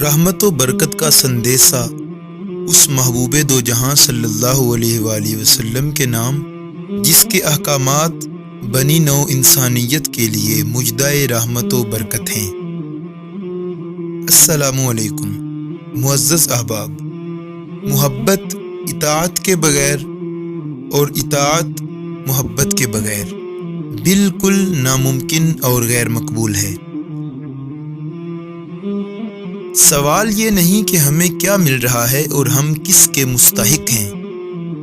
رحمت و برکت کا سندیسہ اس محبوب دو جہاں صلی اللہ علیہ وآلہ وسلم کے نام، جس کے احکامات بنی نو انسانیت کے لیے مجدائے رحمت و برکت ہیں۔ السلام علیکم معزز احباب، محبت اطاعت کے بغیر اور اطاعت محبت کے بغیر بالکل ناممکن اور غیر مقبول ہے۔ سوال یہ نہیں کہ ہمیں کیا مل رہا ہے اور ہم کس کے مستحق ہیں،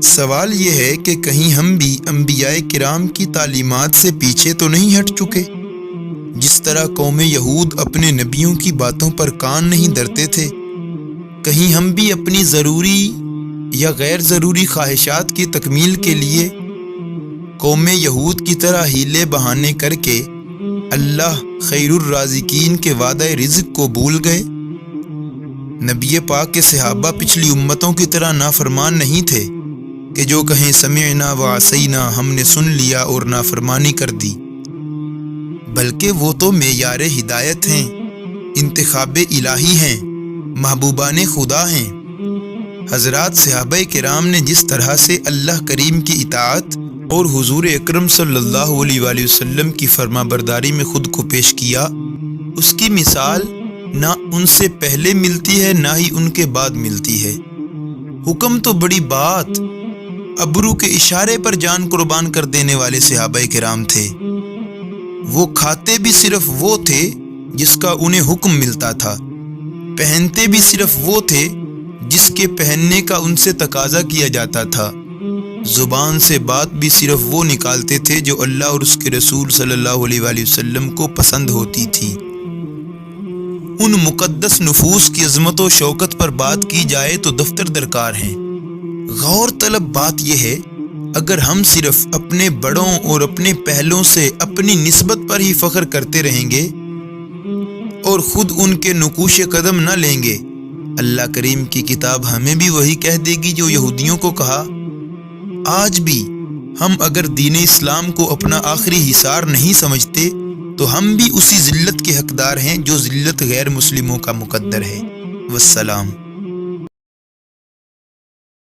سوال یہ ہے کہ کہیں ہم بھی انبیاء کرام کی تعلیمات سے پیچھے تو نہیں ہٹ چکے۔ جس طرح قوم یہود اپنے نبیوں کی باتوں پر کان نہیں دھرتے تھے، کہیں ہم بھی اپنی ضروری یا غیر ضروری خواہشات کی تکمیل کے لیے قوم یہود کی طرح ہیلے بہانے کر کے اللہ خیر الرازقین کے وعدہ رزق کو بھول گئے۔ نبی پاک کے صحابہ پچھلی امتوں کی طرح نافرمان نہیں تھے کہ جو کہیں سمعنا وعصینا، ہم نے سن لیا اور نافرمانی کر دی، بلکہ وہ تو معیار ہدایت ہیں، انتخاب الہی ہیں، محبوبان خدا ہیں۔ حضرات صحابہ کرام نے جس طرح سے اللہ کریم کی اطاعت اور حضور اکرم صلی اللہ علیہ وآلہ وسلم کی فرما برداری میں خود کو پیش کیا، اس کی مثال نہ ان سے پہلے ملتی ہے نہ ہی ان کے بعد ملتی ہے۔ حکم تو بڑی بات، ابرو کے اشارے پر جان قربان کر دینے والے صحابہ کرام تھے۔ وہ کھاتے بھی صرف وہ تھے جس کا انہیں حکم ملتا تھا، پہنتے بھی صرف وہ تھے جس کے پہننے کا ان سے تقاضا کیا جاتا تھا، زبان سے بات بھی صرف وہ نکالتے تھے جو اللہ اور اس کے رسول صلی اللہ علیہ وآلہ وسلم کو پسند ہوتی تھی۔ ان مقدس نفوس کی عظمت و شوکت پر بات کی جائے تو دفتر درکار ہیں۔ غور طلب بات یہ ہے، اگر ہم صرف اپنے بڑوں اور اپنے پہلوں سے اپنی نسبت پر ہی فخر کرتے رہیں گے اور خود ان کے نقوش قدم نہ لیں گے، اللہ کریم کی کتاب ہمیں بھی وہی کہہ دے گی جو یہودیوں کو کہا۔ آج بھی ہم اگر دین اسلام کو اپنا آخری حصار نہیں سمجھتے تو ہم بھی اسی ذلت کے حقدار ہیں جو ذلت غیر مسلموں کا مقدر ہے۔ والسلام۔